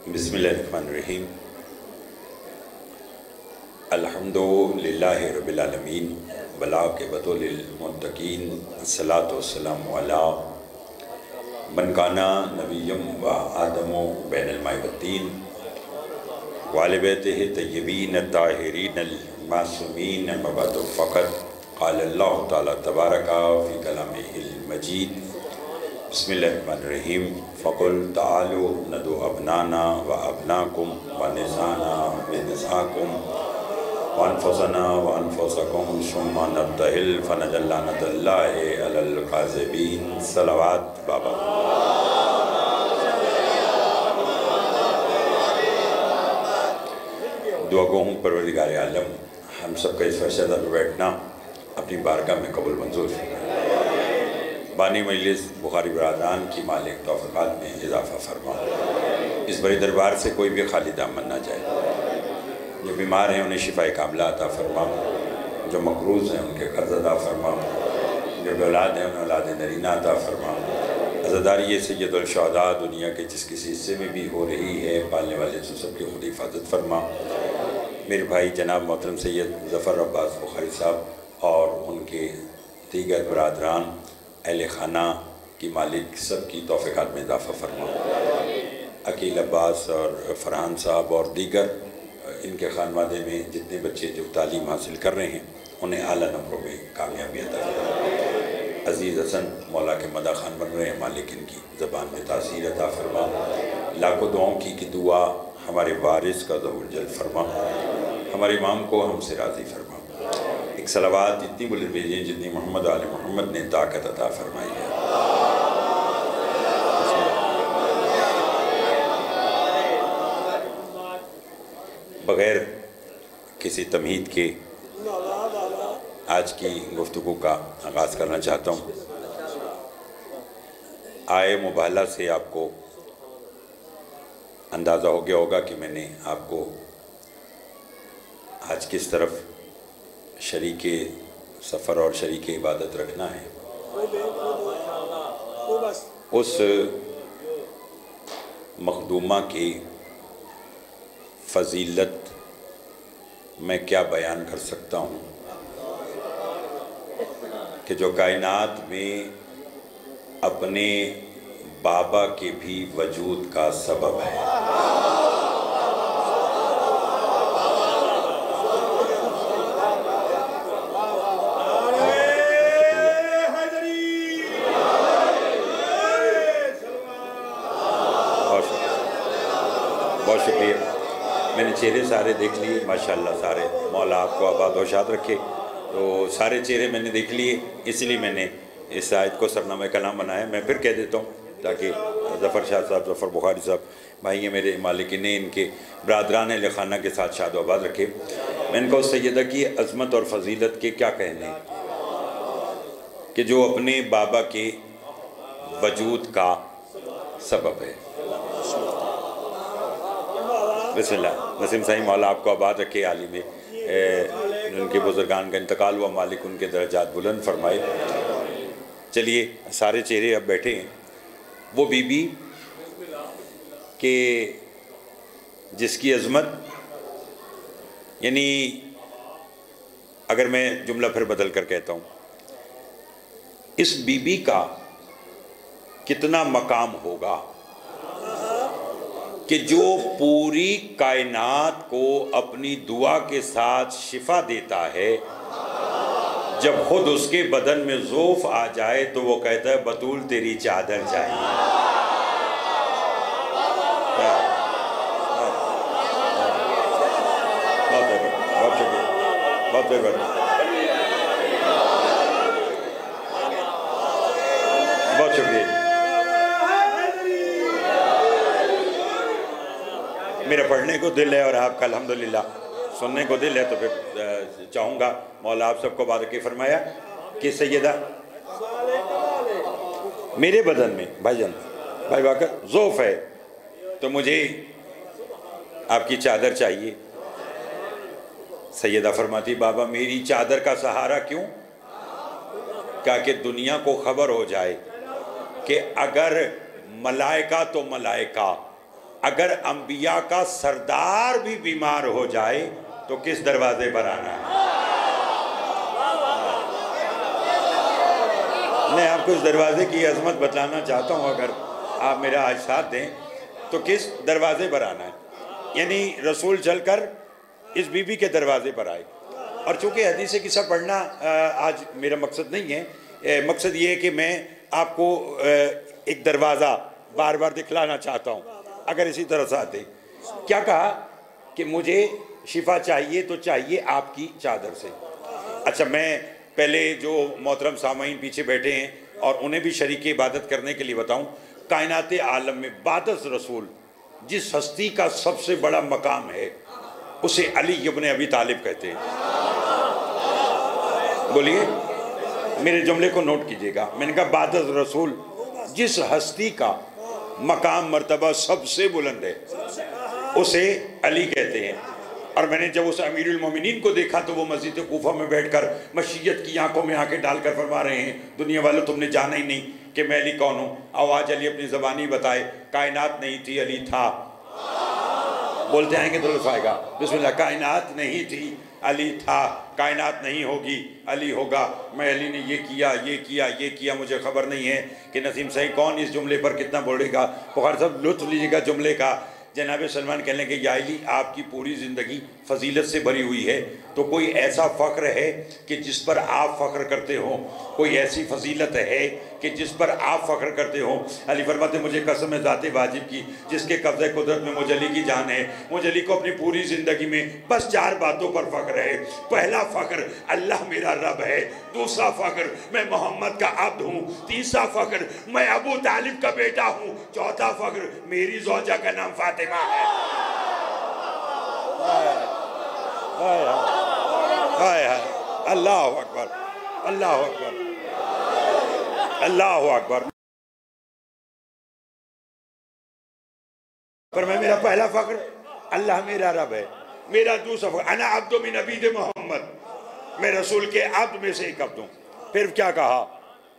बिस्मिल्लाहिर्रहमानिर्रहीम। अल्हम्दुलिल्लाहि रब्बिल आलमीन वलाक़िबतु लिल मुत्तक़ीन अस्सलातु वस्सलामु अला मन काना नबिय्यम व आदमु बैनल माइ वत्तीन व आलि बैतिहि तय्यबीन ताहिरीन अल मासूमीन अम्मा बअद फ़क़द क़ाल अल्लाहु तआला तबारका फ़ी कलामिहिल मजीद बिस्मिल्लाहिर्रहमानिर्रहीम फ़क़ुल तालू नदु अबनाना व अबनाकुम व निसाना व निसाकुम व अनफुसना व अनफुसकुम सुम्मा नब्तहिल फ़नजअल लअनतल्लाहि अलल काज़िबीन। सलावत बाबा। दुआ गो हूँ परवरदिगार आलम हम सब का इस फरशदा पर बैठना अपनी बारगाह में कबूल मंजूर फरमा। बानी मजलिस बुखारी बरादान की मालिक तौफ़ीक़ात में इजाफ़ा फरमा। इस बड़े दरबार से कोई भी खाली दामन ना जाए। जो बीमार हैं उन्हें शिफ़ाए कामिला अता फरमा। जो मक़रूज़ हैं उनके कर्ज़ अता फरमा। जो औलाद हैं उन्हें औलाद नरीना अता फरमा। अज़ादारी ये सैयदुल शुहदा दुनिया के जिस किसी हिस्से में भी हो रही है पालने वाले से सबकी खुद हिफाजत फरमा। मेरे भाई जनाब मोहतरम सैयद ज़फ़र अब्बास बुखारी साहब और उनके दीगर बरादरान अहले खाना की मालिक सब की तौफ़ीक़ात में इजाफ़ा फरमा। अकील अब्बास और फ़रहान साहब और दीगर इनके खानवादे में जितने बच्चे जो तालीम हासिल कर रहे हैं उन्हें आला नंबरों में कामयाबी अता फरमा। अज़ीज़ हसन मौला के मदा खान बन रहे हैं, मालिक इनकी ज़बान में तासीर अता फरमा। लाखों दुआओं की दुआ हमारे वारिस का ज़हुर जल फरमा। हमारे इमाम को हमसे राज़ी फरमा। एक सलावात इतनी बुलंद भेजें जितनी मोहम्मद आले मोहम्मद ने ताकत अता फरमाई है। बग़ैर किसी तमहीद के आज की गुफ्तगू का आगाज़ करना चाहता हूँ। आए मुबाहला से आपको अंदाज़ा हो गया होगा कि मैंने आपको आज किस तरफ शरीके सफ़र और शरीके इबादत रखना है। उस मखदूमा की फ़जीलत मैं क्या बयान कर सकता हूँ कि जो कायनात में अपने बाबा के भी वजूद का सबब है। बहुत शुक्रिया। मैंने चेहरे सारे देख लिए माशाल्लाह, सारे मौला आपको आबाद और शाद रखे। तो सारे चेहरे मैंने देख लिए, इसलिए मैंने इस आयत को सरनामा कलाम बनाया। मैं फिर कह देता हूँ ताकि ज़फ़र शाह साहब, ज़फ़र बुखारी साहब भाई ये मेरे मालिकिन इनके बरादरान अहले खाना के साथ शाद आबाद रखे। मैंने कहा उस सैयदा की अज़मत और फ़जीलत के क्या कहने कि जो अपने बाबा के वजूद का सबब है। बिस्मिल्लाह। नसीम साईं मौला आपको आबाद रखे। आलिम उनके बुजुर्गान का इंतकाल हुआ, मालिक उनके दर्जात बुलंद फरमाए। चलिए सारे चेहरे अब बैठे हैं। वो बीबी के जिसकी अज़मत, यानी अगर मैं जुमला फिर बदल कर कहता हूँ, इस बीबी का कितना मकाम होगा कि जो पूरी कायनात को अपनी दुआ के साथ शिफा देता है। जब खुद उसके बदन में ज़ोफ़ आ जाए तो वो कहता है बतूल तेरी चादर चाहिए। बहुत शुक्रिया, बहुत शुक्रिया, बहुत शुक्रिया। मेरा पढ़ने को दिल है और आपका अल्हम्दुलिल्लाह सुनने को दिल है, तो फिर चाहूँगा मौला आप सबको बारकी फरमाया कि सैयदा मेरे बदन में भाईजान भाई वाकर ज़ोफ़ है तो मुझे आपकी चादर चाहिए। सैयदा फरमाती बाबा मेरी चादर का सहारा क्यों? क्या कि दुनिया को खबर हो जाए कि अगर मलाइका तो मलाइका अगर अंबिया का सरदार भी बीमार हो जाए तो किस दरवाजे पर आना है? मैं आपको इस दरवाजे की अजमत बताना चाहता हूँ, अगर आप मेरा आज साथ दें तो किस दरवाजे पर आना है। यानी रसूल चलकर इस बीबी के दरवाजे पर आए। और चूँकि हदीस किस्सा पढ़ना आज मेरा मकसद नहीं है, मकसद ये है कि मैं आपको एक दरवाज़ा बार बार दिखलाना चाहता हूँ। अगर इसी तरह से आते, क्या कहा कि मुझे शिफा चाहिए तो चाहिए आपकी चादर से। अच्छा, मैं पहले जो मोहतरम सामाईन पीछे बैठे हैं और उन्हें भी शरीक इबादत करने के लिए बताऊं, कायनात आलम में बादस रसूल जिस हस्ती का सबसे बड़ा मकाम है उसे अली इब्न अबी तालिब कहते हैं। बोलिए, मेरे जुमले को नोट कीजिएगा। मैंने कहा बादस रसूल जिस हस्ती का मकाम मर्तबा सबसे बुलंद है उसे अली कहते हैं। और मैंने जब उस अमीरुल मोमिनीन को देखा तो वो मस्जिद कूफा में बैठकर मशीयत की आंखों में आंखें डालकर फरमा रहे हैं, दुनिया वालों तुमने जाना ही नहीं कि मैं अली कौन हूँ। आवाज अली अपनी ज़बानी बताए, कायनात नहीं थी अली था। बोलते आएंगे तो लुत्फ आएगा। बिस्मिल्लाह। कायनात नहीं थी अली था, कायनात नहीं होगी अली होगा। मैं अली ने ये किया ये किया ये किया। मुझे खबर नहीं है कि नसीम सही कौन इस जुमले पर कितना बोलेगा। बुखारी साहब लुत्फ लीजिएगा जुमले का। जनाब सलमान कहने के या अली आपकी पूरी ज़िंदगी फजीलत से भरी हुई है, तो कोई ऐसा फ़ख्र है कि जिस पर आप फ़ख्र करते हो? कोई ऐसी फजीलत है कि जिस पर आप फ़ख्र करते हो? अली फरमाते मुझे कसम है ज़ाते वाजिब की जिसके कब्ज़े कुदरत में मुझे अली की जान है, मुझे अली को अपनी पूरी ज़िंदगी में बस 4 बातों पर फ़ख्र है। पहला फ़ख्र अल्लाह मेरा रब है, दूसरा फ़ख्र मैं मोहम्मद का अब्द हूँ, तीसरा फ़ख्र मैं अबू तालिब का बेटा हूँ, चौथा फ़ख्र मेरी ज़ौजा का नाम फातिमा है। अल्लाह अकबर, अल्लाह अकबर, अल्लाह अकबर। पर मैं मेरा पहला फ़ख्र अल्लाह मेरा रब है, मेरा दूसरा फ़ख्र अना अब्दु मिन अबीद मोहम्मद, मैं रसूल के अब्द में से एक अब्द हूँ। फिर क्या कहा?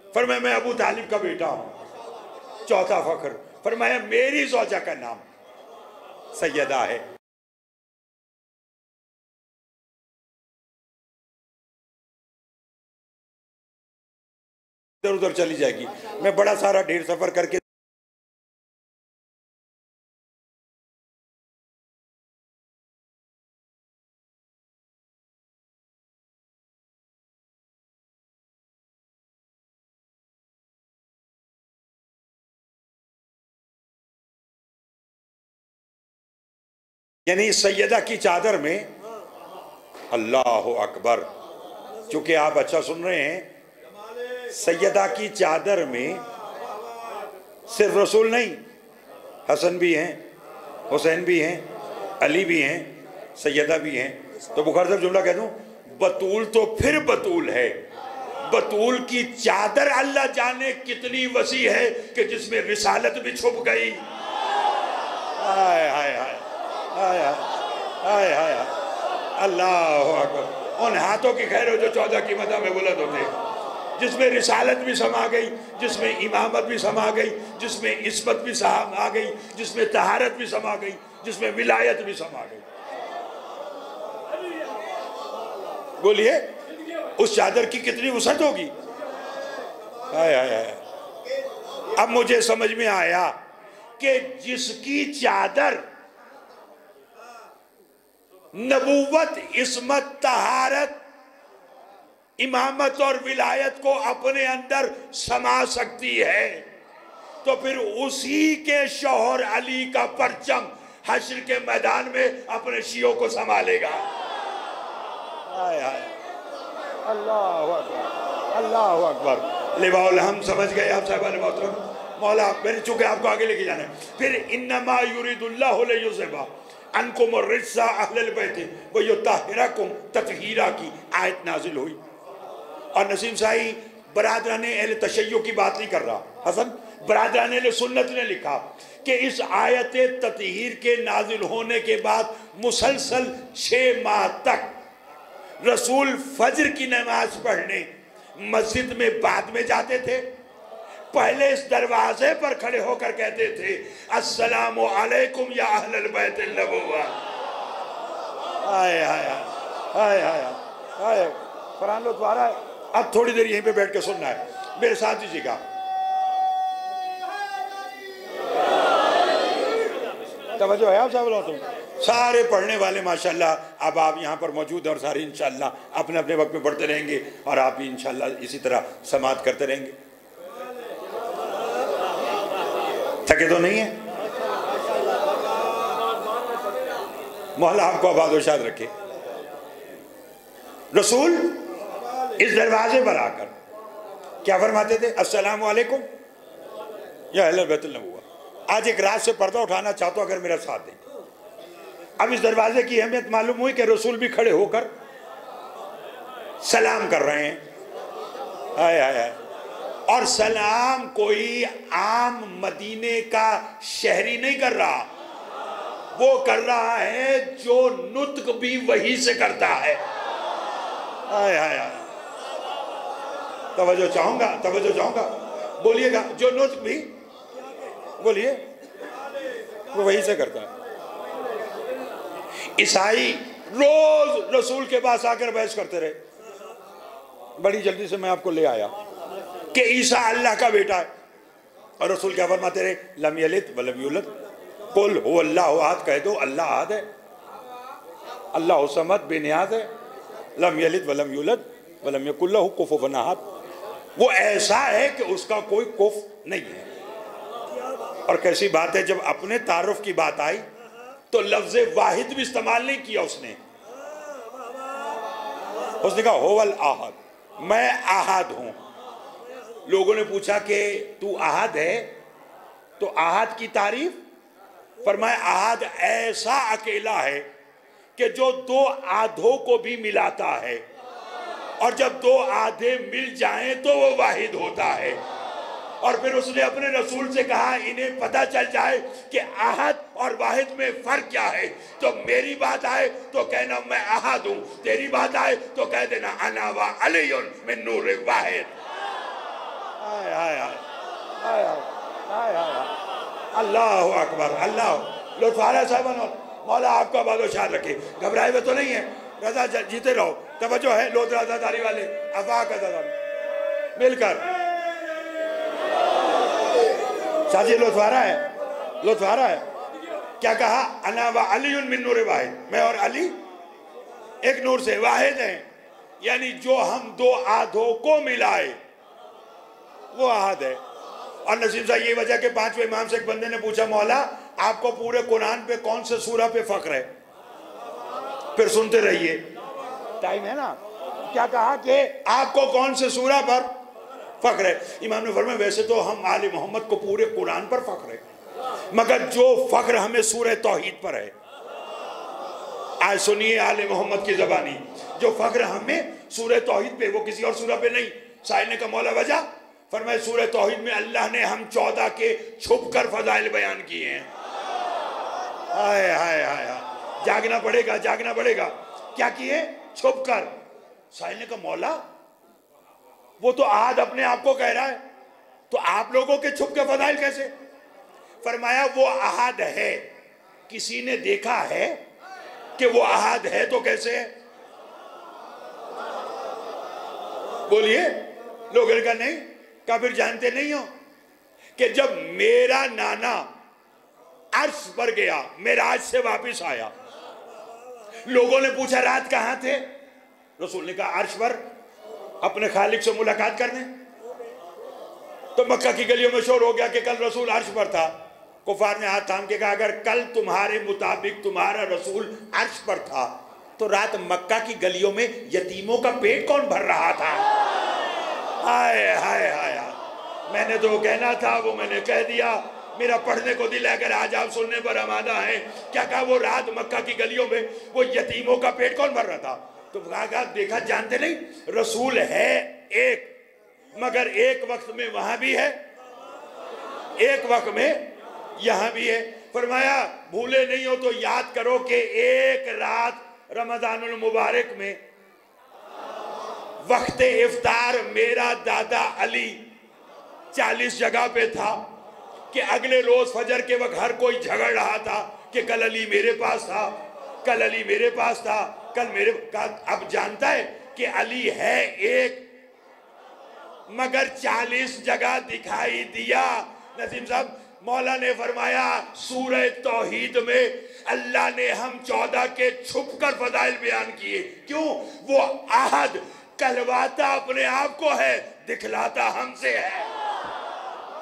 फरमाया मैं अबू तालिब का बेटा हूँ। चौथा फ़ख्र फरमाया मेरी ज़ौजा का नाम सैयदा है। इधर उधर चली जाएगी। मैं बड़ा सारा ढेर सफर करके यानी सैयदा की चादर में, अल्लाह अकबर। चूंकि आप अच्छा सुन रहे हैं, सैयदा की चादर में सिर्फ रसूल नहीं, हसन भी हैं, हुसैन भी हैं, अली भी हैं, सैयदा भी हैं। तो बुखारी साहब जुमला कह दूं, बतूल तो फिर बतूल है, बतूल की चादर अल्लाह जाने कितनी वसी है कि जिसमें रिसालत भी छुप गई। हाय हाय हाय हाय हाय हाय, अल्लाह अकबर। उन हाथों की खैर हो जो 14 की मदा में बुलंद होते हैं, जिसमें रिसालत भी समा गई, जिसमें इमामत भी समा गई, जिसमें इस्मत भी समा गई, जिसमें तहारत भी समा गई, जिसमें विलायत भी समा गई। बोलिए उस चादर की कितनी वसअत होगी। हाय हाय हाय। अब मुझे समझ में आया कि जिसकी चादर नबूवत, इस्मत, तहारत, इमामत और विलायत को अपने अंदर समा सकती है, तो फिर उसी के शौहर अली का परचम हश्र के मैदान में अपने शियों को संभालेगा। हाय हाय, अल्लाह अकबर, अल्लाह अकबर। लिवाउल हम समझ गए आप साहिबान मोहतरम। मौला मैंने चूंकि आपको आगे लेके जाना है। फिर इन्नमा युरिदुल्लाहु लियुज़हिबा अनकुम अर्रिज्सा अहलल बैति व युत्तहिरकुम तत्हीरा की आयत नाजिल हुई। और नसीम साई बरादरान अहले तशय्युअ की बात नहीं कर रहा, हसन बरादरान अहले सुन्नत ने लिखा कि इस आयत तत्हीर के नाजिल होने के बाद मुसलसल 6 माह तक रसूल फजर की नमाज पढ़ने मस्जिद में बाद में जाते थे, पहले इस दरवाजे पर खड़े होकर कहते थे अस्सलामु अलैकुम या अहलल बैतिन नबुव्वा। हाय हाय हाय हाय हाय कुरान लो तुम्हारा। अब थोड़ी देर यहीं पे बैठ के सुनना है, मेरे साथ दीजिएगा। तवज्जो है आप सब लोग, तुम सारे पढ़ने वाले माशाल्लाह अब आप यहाँ पर मौजूद और सारे इंशाल्लाह अपने अपने वक्त में पढ़ते रहेंगे और आप भी इंशाल्लाह इसी तरह समात करते रहेंगे। थके तो नहीं है? मौला आपको आबाद शाद रखे। रसूल इस दरवाजे पर आकर क्या फरमाते थे? अस्सलामु अलैकुम या अहले बैतुल नबुव्वा। आज एक रात से पर्दा उठाना चाहता हूं, अगर मेरा साथ दें। अब इस दरवाजे की अहमियत मालूम हुई कि रसूल भी खड़े होकर सलाम कर रहे हैं। हाय हाय हाय। और सलाम कोई आम मदीने का शहरी नहीं कर रहा, वो कर रहा है जो नुत्क भी वही से करता है। हाय हाय हाय। तवज्जो चाहूंगा, बोलिएगा। जो नुत्क भी, बोलिए, वो वही से करता है। ईसाई रोज रसूल के पास आकर बहस करते रहे। बड़ी जल्दी से मैं आपको ले आया कि ईसा अल्लाह का बेटा है, और रसूल क्या फरमाते रहे? लम यलिद वलम यूलद कुल हु अल्लाहु अहद। कह दो अल्लाह अहद है, अल्लाहु समद बेनियाज है, लम यलिद वलम यूलद वलम यकुल लहु कुफुवन अहद। वो ऐसा है कि उसका कोई कुफ नहीं है। और कैसी बात है, जब अपने तारुफ की बात आई तो लफ्ज़ वाहिद भी इस्तेमाल नहीं किया उसने कहा होवल आहद, मैं आहद हूं। लोगों ने पूछा कि तू आहद है, तो आहद की तारीफ फरमाया आहद ऐसा अकेला है कि जो दो आधों को भी मिलाता है, और जब दो आधे मिल जाएं तो वो वाहिद होता है। और फिर उसने अपने रसूल से कहा इन्हें पता चल जाए कि आहद और वाहिद में फर्क क्या है, तो मेरी बात आए तो कहना मैं आहद हूं, तेरी बात आए तो कह देना अना व अलीयुन मिन नूर वाहिद। हाय हाय हाय हाय हाय। अल्लाहु अकबर। अल्लाह लुत्फारा साहब, मौला आपका बादशाह रखे। घबराए हुए तो नहीं है, रजा जीते रहो। तवज्जो है लोग रजादारी वाले, अफाक मिलकर साजी लुत्फारा है। क्या कहा? अना व अलीयुन मिन नूर वाहिद, मैं और अली एक नूर से वाहिद हैं, यानी जो हम दो आधों को मिलाए वो आहद है। और नसीब साहब ये वजह के 5वें इमाम से एक बंदे ने पूछा मौला आपको पूरे कुरान पे कौन से सूरा पे फख्र है? फिर सुनते रहिए, टाइम है ना। क्या कहा कि आपको कौन से सूरा पर फख्र है? इमाम ने फरमाया वैसे तो हम आले मोहम्मद को पूरे कुरान पर फख्र है, मगर जो फख्र हमें सूरह तौहीद पर है। आज सुनिए आले मोहम्मद की ज़बानी, जो फख्र हमें सूरह तौहीद पे, वो किसी और सूरह पे नहीं। साहिल ने कहा मौला वजह? फरमाया सूरह तौहीद में अल्लाह ने हम 14 के छुप कर फजाइल बयान किए हैं। हाय हाय हाय हाय। जागना पड़ेगा। क्या किए? छुप कर। साहिल ने कहा मौला वो तो आहद अपने आप को कह रहा है, तो आप लोगों के छुप के फजाइल कैसे? फरमाया वो आहद है, किसी ने देखा है कि वो आहद है तो कैसे है? बोलिए। लोगों ने कहा नहीं। क्या फिर जानते नहीं हो कि जब मेरा नाना अर्श पर गया, मेराज से वापस आया, लोगों ने पूछा रात कहां थे? रसूल ने कहा अर्श पर अपने खालिक से मुलाकात करने। तो मक्का की गलियों में शोर हो गया कि कल रसूल अर्श पर था। कुफार ने हाथ थाम के कहा अगर कल तुम्हारे मुताबिक तुम्हारा रसूल अर्श पर था तो रात मक्का की गलियों में यतीमों का पेट कौन भर रहा था? हाय हाय हाय। मैंने तो कहना था वो मैंने कह दिया। मेरा पढ़ने को दिल है, अगर आज आप सुनने पर आमादा है। क्या कहा? वो रात मक्का की गलियों में वो यतीमों का पेट कौन भर रहा था? तो कहा देखा जानते नहीं, रसूल है एक, मगर एक वक्त में वहां भी है, एक वक्त में यहां भी है। फरमाया भूले नहीं हो तो याद करो कि एक रात रमजानुल मुबारक में वक्त इफ्तार मेरा दादा अली 40 जगह पे था कि अगले रोज फजर के वक्त हर कोई झगड़ रहा था कि कल अली मेरे पास था, कल अली मेरे पास था, कल मेरे का। अब जानता है कि अली है एक, मगर 40 जगह दिखाई दिया। नसीम साहब, मौला ने फरमाया सूरह तौहीद में अल्लाह ने हम 14 के छुप कर फजाइल बयान किए। क्यों? वो आहद कहलवाता अपने आप को है, दिखलाता हमसे है।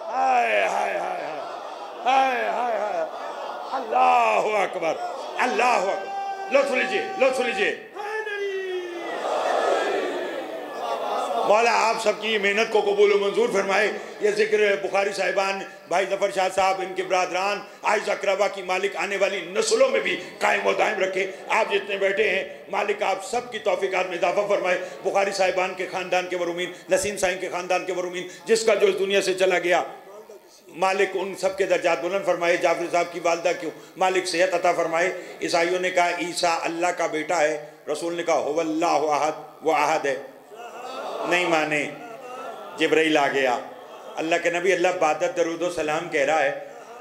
हाय हाय हाय हाय हाय हाय, अल्लाह अकबर, अल्लाह अकबर। लुत्फ लीजिए, लुत्फ लीजिए। मौला आप सबकी मेहनत को कबूल मंजूर फरमाए। ये जिक्र बुखारी साहिबान, भाई जफर शाह साहब, इनके बरादरान, आइज़ अकरबा की मालिक आने वाली नस्लों में भी कायम व दायम रखे। आप जितने बैठे हैं मालिक आप सब की तौफीकात में इजाफा फरमाए। बुखारी साहिबान के ख़ानदान के वरूमीन, नसीम साहिब के ख़ानदान के वरूमीन, जिसका जो इस दुनिया से चला गया मालिक उन सब के दर्जात बुलंद फरमाए। जाफर साहब की वालदा क्यों मालिक सेहत अता फरमाए। ईसाइयों ने कहा ईसा अल्लाह का बेटा है, रसूल ने कहा हुवल्लाहु अहद, वो अहद है, नहीं माने। जिब्राइल आ गया, अल्लाह के नबी अल्लाह बादत दरूद सलाम कह रहा है।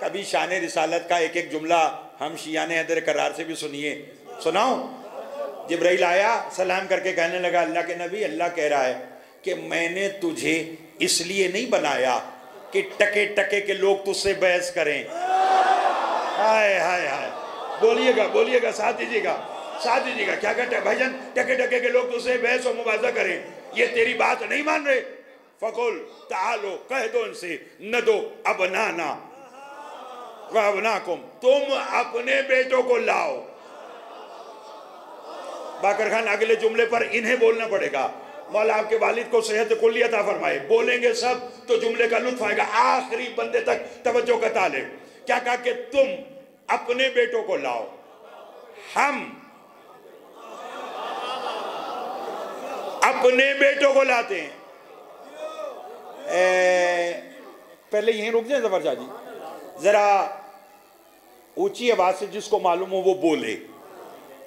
कभी शान रिसालत का एक एक जुमला हम शियाने हैदर करार से भी सुनिए, सुनाओ। जिब्राइल आया, सलाम करके कहने लगा अल्लाह के नबी अल्लाह कह रहा है कि मैंने तुझे इसलिए नहीं बनाया कि टके टके के लोग तुझसे बहस करें। हाय हाय हाय, बोलिएगा बोलिएगा, साथ दीजिएगा, साथ दीजिएगा। क्या कहते हैं भाईजान? टके टके के लोग तुझसे बहस और मुबाजा करें, ये तेरी बात नहीं मान रहे। फकुल तालो, कह दो इनसे, न दो अबनाना व अबनाकुम, तुम अपने बेटों को लाओ। बाकर खान अगले जुमले पर इन्हें बोलना पड़ेगा। मौला आपके वालिद को सेहत कुल्ली अता फरमाए, बोलेंगे सब तो जुमले का लुत्फ आएगा। आखिरी बंदे तक तवज्जो का तालिब। क्या कहा कि तुम अपने बेटों को लाओ, हम अपने बेटों को लाते हैं। पहले यहीं रुक जाए जफर शाह जी, जरा ऊंची आवाज से जिसको मालूम हो वो बोले।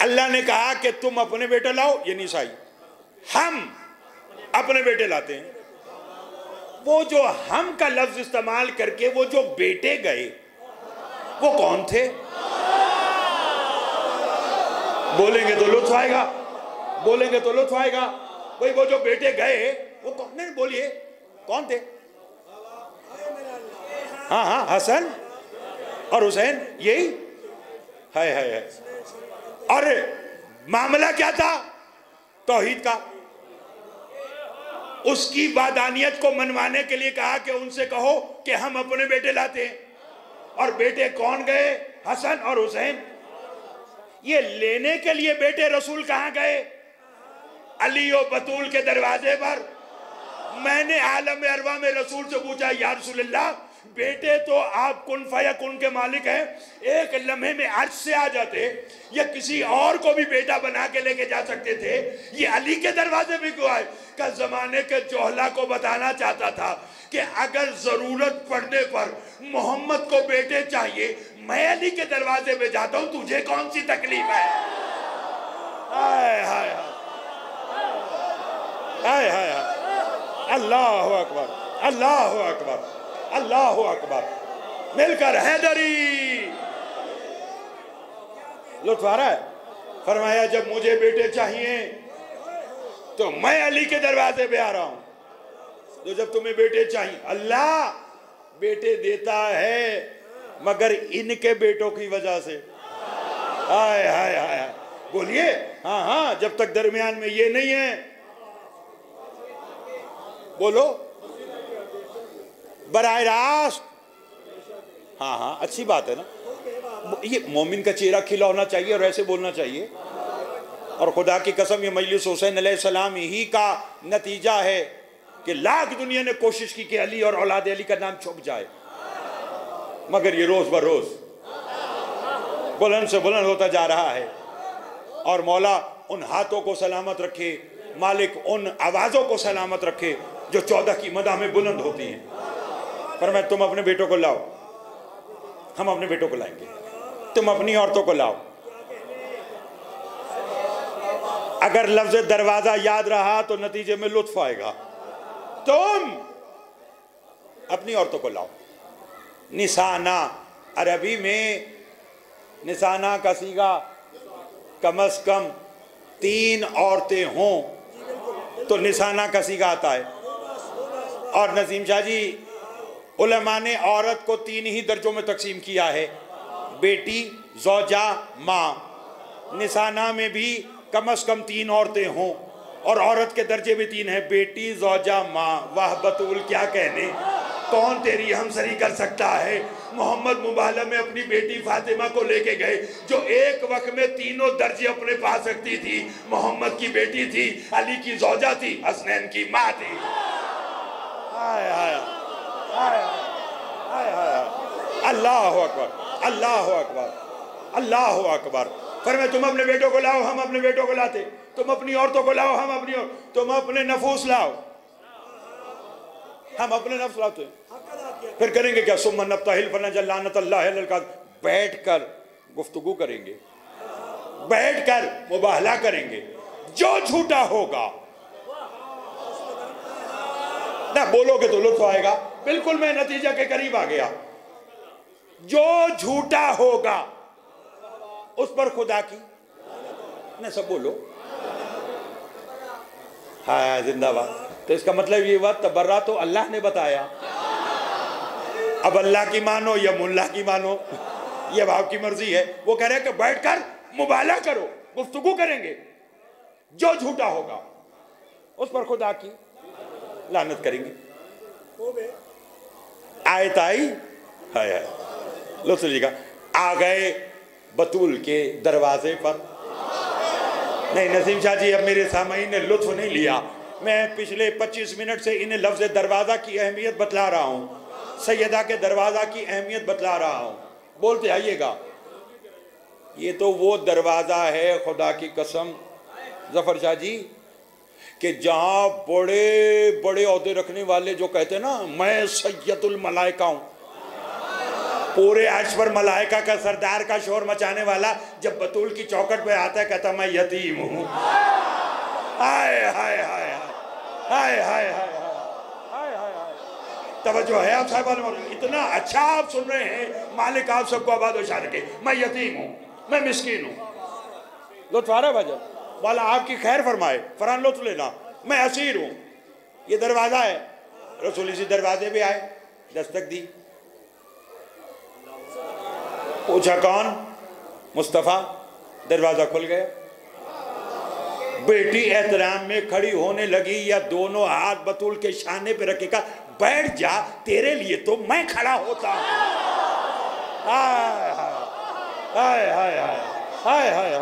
अल्लाह ने कहा कि तुम अपने बेटे लाओ, ये नहीं सही, हम अपने बेटे लाते हैं। वो जो हम का लफ्ज इस्तेमाल करके वो जो बेटे गए वो कौन थे? बोलेंगे तो लुत्फ आएगा, बोलेंगे तो लुत्फ आएगा। भाई वो जो बेटे गए वो कौन? नहीं बोलिए, कौन थे? हाँ हाँ, हसन और हुसैन, यही है। और मामला क्या था? तौहीद का। उसकी वादानियत को मनवाने के लिए कहा कि उनसे कहो कि हम अपने बेटे लाते हैं। और बेटे कौन गए? हसन और हुसैन। ये लेने के लिए बेटे रसूल कहां गए? अली और बतूल के दरवाजे पर। मैंने आलम अरवा में रसूल से पूछा, या रसूलल्लाह, बेटे तो आप कुन फयकुन के मालिक हैं, एक लम्हे में अर्श से आ जाते, या किसी और को भी बेटा बना के लेके जा सकते थे, ये अली के दरवाजे में क्यों आए? का जमाने के जोहला को बताना चाहता था कि अगर जरूरत पड़ने पर मोहम्मद को बेटे चाहिए, मैं अली के दरवाजे में जाता हूं, तुझे कौन सी तकलीफ है? हाय हाय हाय हाय, अल्लाह अकबर, अल्लाह अकबर, अल्लाह अकबर। मिलकर हैदरी। लुत्फ आ रहा है? फरमाया जब मुझे बेटे चाहिए तो मैं अली के दरवाजे पे आ रहा हूं, तो जब तुम्हें बेटे चाहिए, अल्लाह बेटे देता है मगर इनके बेटों की वजह से। हाय हाय हाय, बोलिए। हाँ हाँ, जब तक दरमियान में ये नहीं है, बोलो बराह रास्त। हाँ हाँ, अच्छी बात है ना, ये मोमिन का चेहरा खिला होना चाहिए और ऐसे बोलना चाहिए। और खुदा की कसम ये मजलिस हुसैन अलैहिस्सलाम ही का नतीजा है कि लाख दुनिया ने कोशिश की कि अली और औलाद अली का नाम छुप जाए, मगर ये रोज बरोज बुलंद से बुलंद होता जा रहा है। और मौला उन हाथों को सलामत रखे, मालिक उन आवाज़ों को सलामत रखे जो 14 की मदा में बुलंद होती हैं। पर मैं तुम अपने बेटों को लाओ, हम अपने बेटों को लाएंगे, तुम अपनी औरतों को लाओ। अगर लफ्ज़ दरवाजा याद रहा तो नतीजे में लुत्फ आएगा। तुम अपनी औरतों को लाओ। निसाना अरबी में निसाना का सीगा कम से कम 3 औरतें हों तो निसाना का सीगा आता है। और नसीम शाह जी, उलमा ने औरत को 3 ही दर्जों में तकसीम किया है, बेटी, ज़ौजा, माँ। निसाना में भी कम से कम 3 औरतें हों और औरत के दर्जे भी 3 हैं, बेटी, ज़ौजा, माँ। वाह बतूल, क्या कहने, कौन तेरी हमसरी कर सकता है। मोहम्मद मुबाला में अपनी बेटी फातिमा को लेके गए, जो एक वक्त में 3 दर्जे अपने पास रखती थी। मोहम्मद की बेटी थी, अली की ज़ौजा थी, हसनैन की माँ थी। हाय हाय हाय हाय हाय, अल्लाह अकबर, अल्लाह अकबर, अल्लाह अकबर। पर मैं, तुम अपने बेटों को लाओ, हम अपने बेटों को लाते। तुम अपनी औरतों को लाओ, हम अपनी तुम अपने नफूस लाओ, हम अपने नफ्स लाते। फिर करेंगे क्या? सुम्मन नब्तहिल फनजल्लानतल्लाह अलका, बैठकर गुफ्तगू करेंगे, बैठकर मुबाहला करेंगे। जो झूठा होगा ना, बोलोगे तो लुत्फ आएगा। बिल्कुल मैं नतीजा के करीब आ गया। जो झूठा होगा उस पर खुदा की ना, सब बोलो हाँ जिंदाबाद। तो इसका मतलब ये हुआ तबर्रा तो अल्लाह ने बताया। अब अल्लाह की मानो या मुल्ला की मानो, ये अब आपकी मर्जी है। वो कह रहे हैं कि बैठकर मुबाला करो, गुफ्तगू करेंगे। जो झूठा होगा उस पर खुदा की लानत करेंगे। आयत आई, हाय हाय, लुत्फ लीजिएगा। आ गए बतूल के दरवाजे पर। नहीं नसीम शाह जी, अब मेरे सामईन ने लुत्फ नहीं लिया। मैं पिछले 25 मिनट से इन्हें लफ्ज़ दरवाज़ा की अहमियत बतला रहा हूँ, सैयदा के दरवाज़ा की अहमियत बतला रहा हूँ। बोलते आइएगा। ये तो वो दरवाज़ा है, खुदा की कसम जफ़र शाह जी, कि जहाँ बड़े बड़े ओहदे रखने वाले जो कहते हैं ना, मैं सैयदुल मलाइका हूँ, पूरे अर्श पर मलाइका का सरदार का शोर मचाने वाला, जब बतूल की चौखट पे आता है कहता मैं यतीम हूँ। हाय हाय हाय हाय हाय हाय हाय हाय। तवज्जो है आप साहब, इतना अच्छा आप सुन रहे हैं। मालिक आप सबको आबाद व शान रखे। मैं यतीम हूँ, मैं मिस्कीन हूँ। लुत्फ आ रहा है भाजन वाला, आपकी खैर फरमाए, फरान लुत्फ लेना। मैं असीर हूँ, ये दरवाज़ा है। रसूल इसी दरवाजे पे आए, दस्तक दी, पूछा कौन? मुस्तफ़ा। दरवाज़ा खुल गया। बेटी एहतराम में खड़ी होने लगी, या दोनों हाथ बतूल के शाने पे रखेगा, बैठ जा, तेरे लिए तो मैं खड़ा होता हूँ। हाय हाय हाय हाय हाय हाय,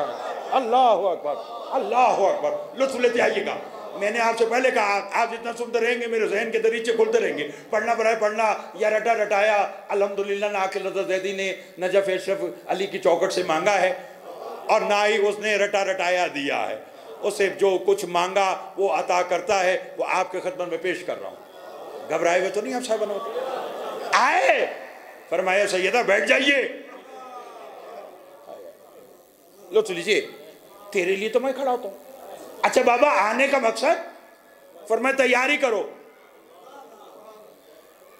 अल्लाह अकबर, अल्लाह अकबर। लुत्फ लेते आइएगा। मैंने आपसे पहले कहा, आप जितना सुनते रहेंगे मेरे जहन के दरीचे खुलते रहेंगे। पढ़ना पड़ा है पढ़ना, या रटा रटाया अल्हम्दुलिल्लाह ना आकिल रज़ा ज़ैदी ने नजफ अशरफ अली की चौखट से मांगा है, और ना ही उसने रटा रटाया दिया है। उससे जो कुछ मांगा वो अता करता है। वो आपके खिदमत में पेश कर रहा हूँ। घबराए हुए तो नहीं आप साहब बनोगे। आए, फरमाया सैयदा बैठ जाइए। लो लीजिए, तेरे लिए तो मैं खड़ा होता हूँ। अच्छा बाबा, आने का मकसद? फरमाया तैयारी करो,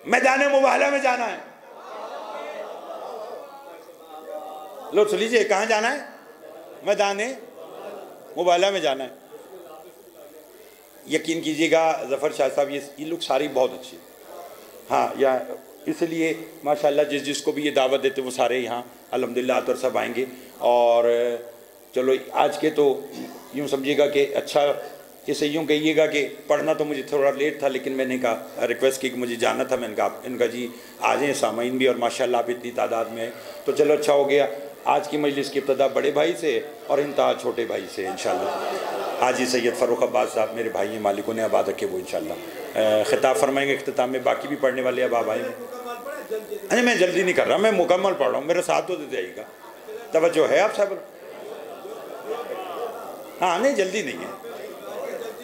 मैदान मुबाहला में जाना है। लो लीजिए, कहाँ जाना है? मैदान मुबाहला में जाना है। यकीन कीजिएगा जफ़र शाह साहब, ये लोग सारी बहुत अच्छी, हाँ, या इसलिए माशाल्लाह जिस जिसको भी ये दावत देते वो सारे यहाँ अल्हम्दुलिल्लाह आतर साहब आएंगे। और चलो आज के तो यूँ समझिएगा कि अच्छा, इसे यूँ कहिएगा कि पढ़ना तो मुझे थोड़ा लेट था, लेकिन मैंने कहा रिक्वेस्ट की कि मुझे जाना था। मैंने कहा इनका जी आ जाएँ, सामाइन भी, और माशाल्लाह आप इतनी तादाद में है तो चलो अच्छा हो गया। आज की मजलिस की इब्तदा बड़े भाई से और इंतहा छोटे भाई से इंशाल्लाह। हाजी सैयद फ़ारूक अब्बास साहब मेरे भाई हैं, मालिकों ने आबाद रखे, वो इंशाल्लाह खिताब फरमाएंगे इख्तिताम में। बाकी भी पढ़ने वाले अब आएंगे। अरे मैं जल्दी नहीं कर रहा, मैं मुकम्मल पढ़ रहा हूँ, मेरे साथ तो देते आइएगा। तवज्जो है आप साहब? हाँ नहीं जल्दी नहीं है,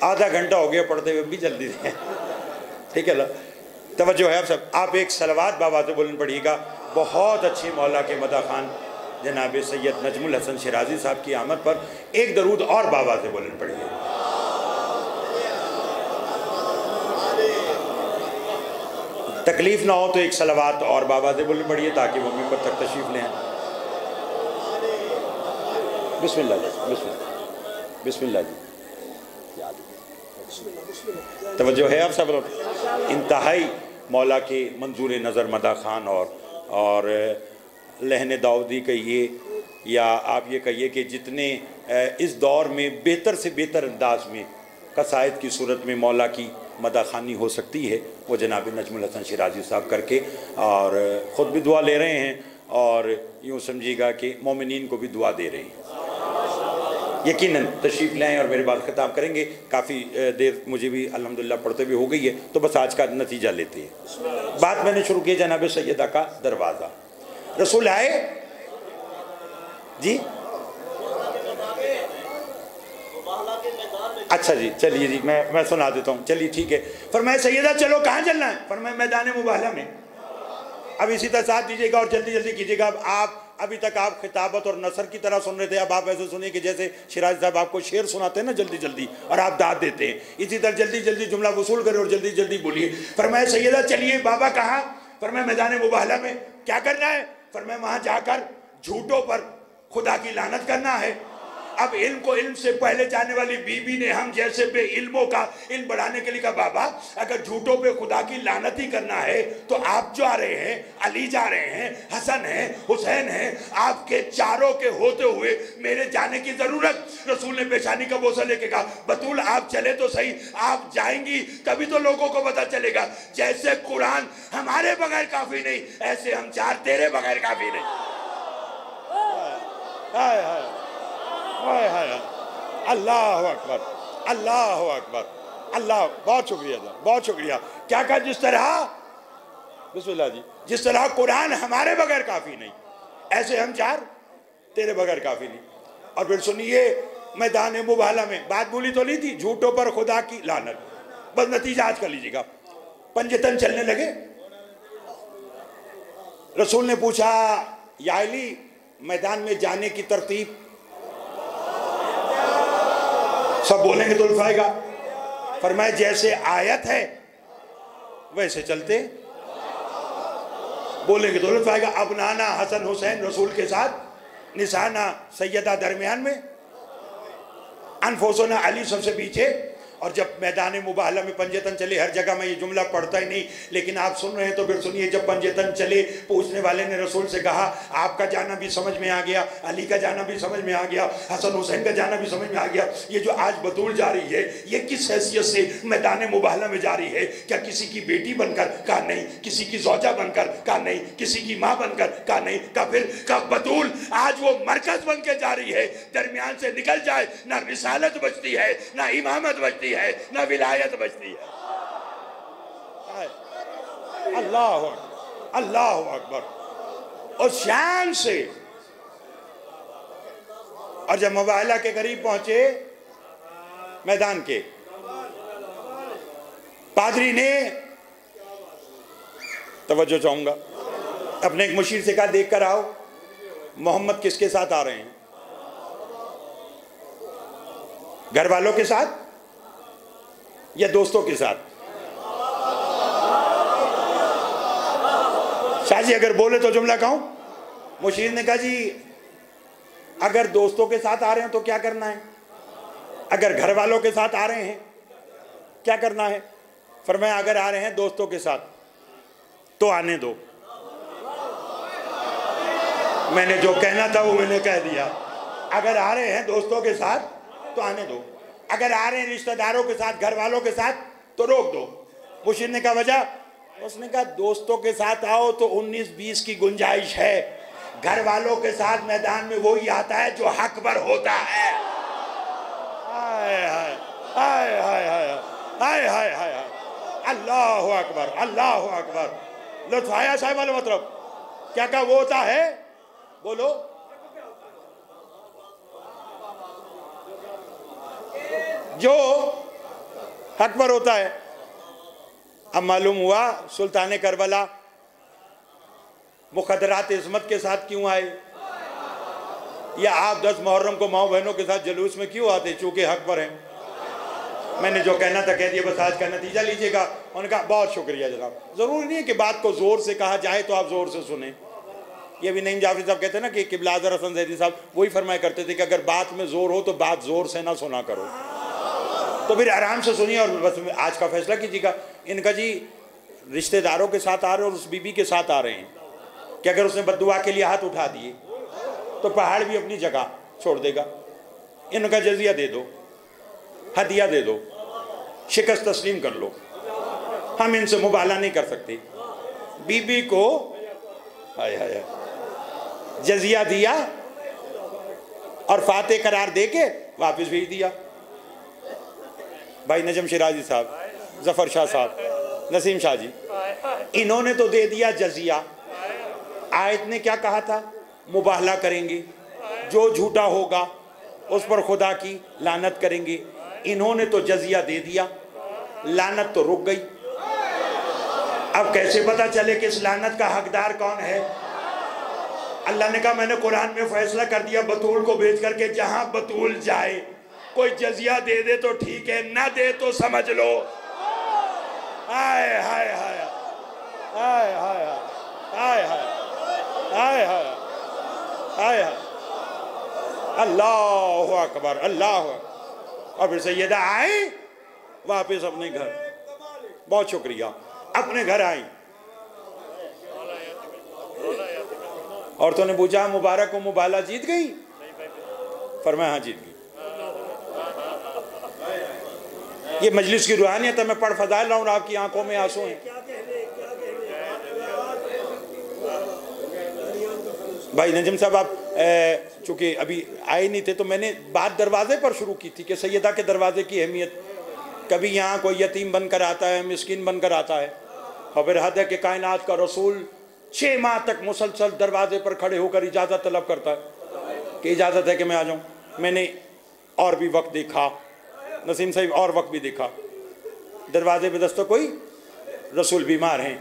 आधा घंटा हो गया पढ़ते हुए भी, जल्दी नहीं है। ठीक है ला, तवज्जो है आप सब। आप एक सलवात बाबा से बोलन पढ़िएगा, बहुत अच्छी मौला के मदा खान जनाब सैयद नजमुल हसन शिराजी साहब की आमद पर एक दरूद और बाबा से बोलन पढ़िए। तकलीफ़ ना हो तो एक सलावात और बाबा से बोलनी पड़िए ताकि वो मिंबर तक तशरीफ़ लें। बिस्मिल्लाह जी, बिस्मिल्लाह, बिस्मिल्लाह जी। तवज्जो है आप सब लोग। इंतहाई मौला के मंजूर नज़र मदा ख़ान और लहन दाऊदी कहिए या आप ये कहिए कि जितने इस दौर में बेहतर से बेहतर अंदाज में कसायद की सूरत में मौला की मदा ख़ानी हो सकती है, वो जनाब नजमुल हसन शिराजी साहब करके और ख़ुद भी दुआ ले रहे हैं और यूँ समझिएगा कि मोमिनीन को भी दुआ दे रहे हैं। यकीनन तशरीफ़ लाएँ और मेरे बाद ख़िताब करेंगे। काफ़ी देर मुझे भी अल्हम्दुलिल्लाह पढ़ते हुए हो गई है, तो बस आज का नतीजा लेते हैं। बात मैंने शुरू की जनाब सैयदा का दरवाज़ा। रसूल आए जी, अच्छा जी, चलिए जी, मैं सुना देता हूँ। चलिए ठीक है। फरमाया सैयदा चलो कहाँ चलना है? फरमाया मैदान मुबाहला में। अब इसी तरह साथ दीजिएगा और जल्दी जल्दी कीजिएगा। अब आप अभी तक आप खिताबत और नसर की तरह सुन रहे थे, अब आप ऐसे सुनिए कि जैसे शिराज साहब आपको शेर सुनाते हैं ना जल्दी जल्दी, और आप दाद देते हैं। इसी तरह जल्दी जल्दी जुमला वसूल करें और जल्दी जल्दी बोलिए। फरमाया सैयदा चलिए। बाबा कहाँ? फरमाया मैदान मुबाहला में। क्या करना है? फरमाया वहाँ जाकर झूठों पर खुदा की लानत करना है। अब इल्म को इल्म से पहले जाने वाली बीबी ने हम जैसे बे इल्मों का इल्म बढ़ाने के लिए कहा, बाबा अगर झूठों पे खुदा की लानत ही करना है तो आप जो आ रहे हैं, अली जा रहे हैं, हसन है, हुसैन है, आपके चारों के होते हुए मेरे जाने की जरूरत? रसूल ने पेशानी का बोसा लेके कहा, बतूल आप चले तो सही, आप जाएंगी तभी तो लोगों को पता चलेगा। जैसे कुरान हमारे बगैर काफी नहीं, ऐसे हम चार तेरे बगैर काफी नहीं। हाय हाय हाय हाय, अल्लाह अकबर, अल्लाह अकबर, अल्लाह। बहुत शुक्रिया, बहुत शुक्रिया। क्या कहा? जिस तरह, बिस्मिल्लाह जी, जिस तरह कुरान हमारे बगैर काफी नहीं, ऐसे हम चार तेरे बगैर काफी नहीं। और फिर सुनिए मैदान मुबाहला में बात बोली तो नहीं थी, झूठों पर खुदा की लानत। बस नतीजा आज कर लीजिएगा। पंजतन चलने लगे। रसूल ने पूछा, या अली मैदान में जाने की तरतीब? सब बोलेंगे तो उल्फाएगा। फरमाया जैसे आयत है वैसे चलते, बोलेंगे तो उल्फाएगा। अब नाना हसन हुसैन रसूल के साथ, निशाना सैयदा दरमियान में, अनफोसोना अली सबसे पीछे। और जब मैदान मुबाहला में पंजतन चले, हर जगह मैं ये जुमला पढ़ता ही नहीं, लेकिन आप सुन रहे हैं तो फिर सुनिए। जब पंजतन चले, पूछने वाले ने रसूल से कहा, आपका जाना भी समझ में आ गया, अली का जाना भी समझ में आ गया, हसन हुसैन का जाना भी समझ में आ गया, ये जो आज बतूल जा रही है ये किस हैसियत से मैदान मुबाहला में जा रही है? क्या किसी की बेटी बनकर? कहा नहीं। किसी की ज़ौजा बनकर? कहा नहीं। किसी की माँ बनकर? कहा नहीं। का फिर का बतूल आज वो मरकज बन के जा रही है। दरमियान से निकल जाए, ना रिसालत बचती है, ना इमामत बचती है, ना विलायत बचती है। अल्लाह अल्लाह अकबर। और शान से। और जब मुबाहला के करीब पहुंचे मैदान के, पादरी ने, तवज्जो चाहूंगा, अपने एक मुशीर से कहा, देख कर आओ मोहम्मद किसके साथ आ रहे हैं? घर वालों के साथ या दोस्तों के साथ? शाहजी अगर बोले तो जुमला कहूं। मुशीर ने कहा, जी अगर दोस्तों के साथ आ रहे हैं तो क्या करना है? अगर घर वालों के साथ आ रहे हैं क्या करना है? फरमाया अगर आ रहे हैं दोस्तों के साथ तो आने दो। मैंने जो कहना था वो मैंने कह दिया। अगर आ रहे हैं दोस्तों के साथ तो आने दो, अगर आ रहे हैं रिश्तेदारों के साथ, घर वालों के साथ तो रोक दो। मुशीर ने कहा वजह? उसने कहा दोस्तों के साथ आओ तो 19-20 की गुंजाइश है, घर वालों के साथ मैदान में वही आता है जो हक पर होता है। हाय हाय हाय हाय हाय हाय हाय, अल्लाह अकबर, अल्लाह अकबर। लुत्फ आया साहब वाला मतलब? क्या कहा? वो होता है, बोलो, जो हक पर होता है। अब मालूम हुआ सुल्तान करबला मुकद्दरात इस्मत के साथ क्यों आए, या आप 10 मुहर्रम को माओ बहनों के साथ जुलूस में क्यों आते? चूंकि हक पर हैं। मैंने जो कहना था कह दिया, बस आज का नतीजा लीजिएगा। उन्होंने कहा बहुत शुक्रिया जनाब। ज़रूरी नहीं है कि बात को ज़ोर से कहा जाए तो आप ज़ोर से सुने। ये भी नईम जाफरी साहब कहते हैं ना कि किबला अज़हर हसन ज़ैदी साहब वही फरमाया करते थे कि अगर बात में ज़ोर हो तो बात ज़ोर से ना सुना करो, तो फिर आराम से सुनिए और बस आज का फैसला कीजिएगा। इनका जी रिश्तेदारों के साथ आ रहे हैं और उस बीबी के साथ आ रहे हैं कि अगर उसने बद्दुआ के लिए हाथ उठा दिए तो पहाड़ भी अपनी जगह छोड़ देगा। इनका जजिया दे दो, हदिया दे दो, शिकस्त तस्लीम कर लो। हम इनसे मुबाला नहीं कर सकते। बीबी को हाय हाय जजिया दिया और फाते करार दे के वापस भेज दिया। भाई नजम शिराजी साहब, जफर शाह साहब, नसीम शाह जी, इन्होंने तो दे दिया जजिया। आयत ने क्या कहा था? मुबाहला करेंगे, जो झूठा होगा उस पर खुदा की लानत करेंगे। इन्होंने तो जजिया दे दिया, लानत तो रुक गई। अब कैसे पता चले कि इस लानत का हकदार कौन है? अल्लाह ने कहा मैंने कुरान में फैसला कर दिया बतूल को भेज करके, जहां बतूल जाए कोई जजिया दे दे तो ठीक है, ना दे तो समझ लो। हाय हाय हाय हाय हाय हाय हाय हाय हाय हाय अल्लाह अकबर अल्लाह। और फिर सैयदा आए वापस अपने घर। बहुत शुक्रिया, अपने घर आई। औरतों ने पूछा मुबारक हो, मुबाला जीत गई? फरमाया हाँ जीत गई। ये मजलिस की रूहानियत है, मैं पढ़ फजाइल रहा हूँ, आपकी आंखों में आंसू हैं। भाई नजम साहब, आप चूंकि अभी आए नहीं थे तो मैंने बात दरवाजे पर शुरू की थी कि सैयदा के दरवाजे की अहमियत। कभी यहाँ कोई यतीम बनकर आता है, मिस्किन बनकर आता है, और फिर हद है कि कायनात का रसूल 6 माह तक मुसलसल दरवाजे पर खड़े होकर इजाज़त तलब करता है कि इजाज़त है कि मैं आ जाऊँ। मैंने और भी वक्त देखा, नसीम साहिब और वक्त भी देखा, दरवाजे पे दस्तक कोई, रसूल बीमार हैं,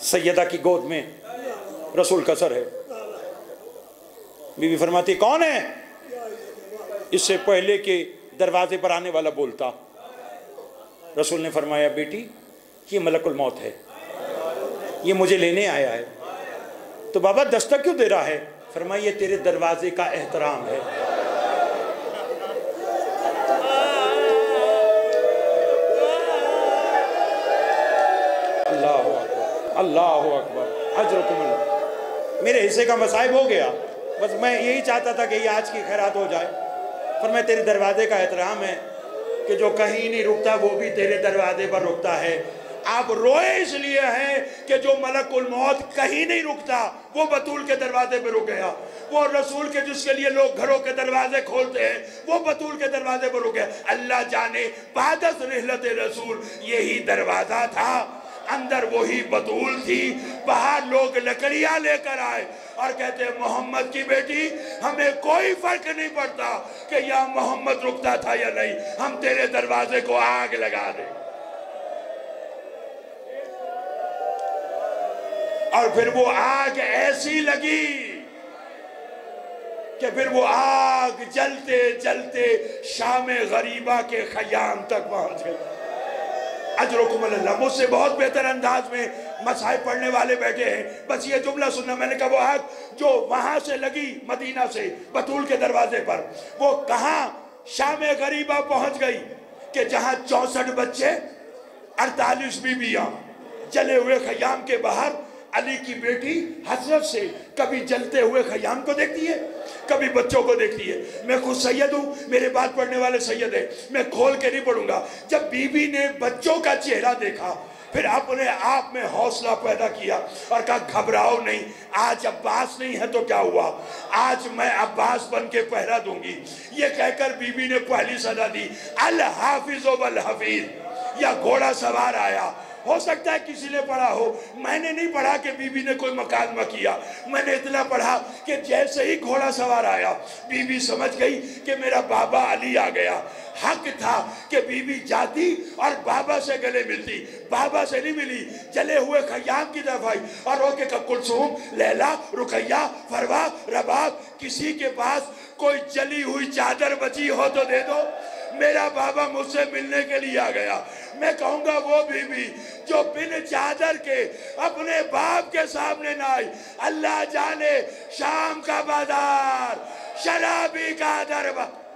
सैयदा की गोद में रसूल का सर है। बीवी फरमाती कौन है? इससे पहले कि दरवाजे पर आने वाला बोलता, रसूल ने फरमाया बेटी ये मलकुल मौत है, ये मुझे लेने आया है। तो बाबा दस्तक क्यों दे रहा है? फरमाया ये तेरे दरवाजे का एहतराम है। अल्लाह अकबर अल्लाह अकबर अजरकुम। मेरे हिस्से का मसाइब हो गया, बस मैं यही चाहता था कि ये आज की खैरात हो जाए। फरमाया तेरे दरवाजे का एहतराम है कि जो कहीं नहीं रुकता वो भी तेरे दरवाजे पर रुकता है। आप रोए इसलिए हैं कि जो मलकुल मौत कहीं नहीं रुकता वो बतूल के दरवाजे पे रुक गया। वो रसूल के जिसके लिए लोग घरों के दरवाजे खोलते हैं वो बतूल के दरवाजे पर रुक गया। अल्लाह जाने बादस रिहलत रसूल यही दरवाजा था, अंदर वही बतूल थी। बाहर लोग लकड़ियां लेकर आए और कहते मोहम्मद की बेटी हमें कोई फर्क नहीं पड़ता कि यहाँ मोहम्मद रुकता था या नहीं, हम तेरे दरवाजे को आग लगा दें। और फिर वो आग ऐसी लगी कि फिर वो आग जलते जलते शाम गरीबा के खयाम तक पहुंच गई। अजरुकुमुल्लाह। मुझसे बहुत बेहतर अंदाज में मसाइब पढ़ने वाले बैठे हैं, बस ये जुमला सुनना। मैंने कहा वो आग जो वहां से लगी मदीना से बतूल के दरवाजे पर, वो कहां शाम गरीबा पहुंच गई कि जहां 64 बच्चे 48 बीबियां जले हुए खयाम के बाहर अली की बेटी हसरत से कभी जलते हुए खयाम को देखती है, कभी बच्चों को देखती है। मैं खुद सैयद हूँ, मेरे बात पढ़ने वाले सैयद है, मैं खोल के नहीं पढ़ूंगा। जब बीबी ने बच्चों का चेहरा देखा फिर अपने आप में हौसला पैदा किया और कहा घबराओ नहीं, आज अब्बास नहीं है तो क्या हुआ, आज मैं अब्बास बन के पहरा दूंगी। ये कहकर बीबी ने पहली सदा दी अल हाफिज वल हफीज, या घोड़ा सवार आया। हो सकता है किसी ने पढ़ा हो, मैंने नहीं पढ़ा कि बीबी ने कोई मकालमा किया, मैंने इतना पढ़ा कि जैसे ही घोड़ा सवार आया बीबी समझ गई कि मेरा बाबा अली आ गया। हक था कि बीबी जाती और बाबा से गले मिलती, बाबा से नहीं मिली, जले हुए खयाम की तरफ आई और रोके कुलसूम, लैला, रुकैया, फरवा, रबाब, किसी के पास कोई जली हुई चादर बची हो तो दे दो। मेरा बाबा मुझसे मिलने के लिए आ गया। मैं कहूंगा वो बीवी जो बिन चादर के अपने बाप के सामने ना आई। अल्लाह जाने शाम का बाजार, शराबी का दरबार।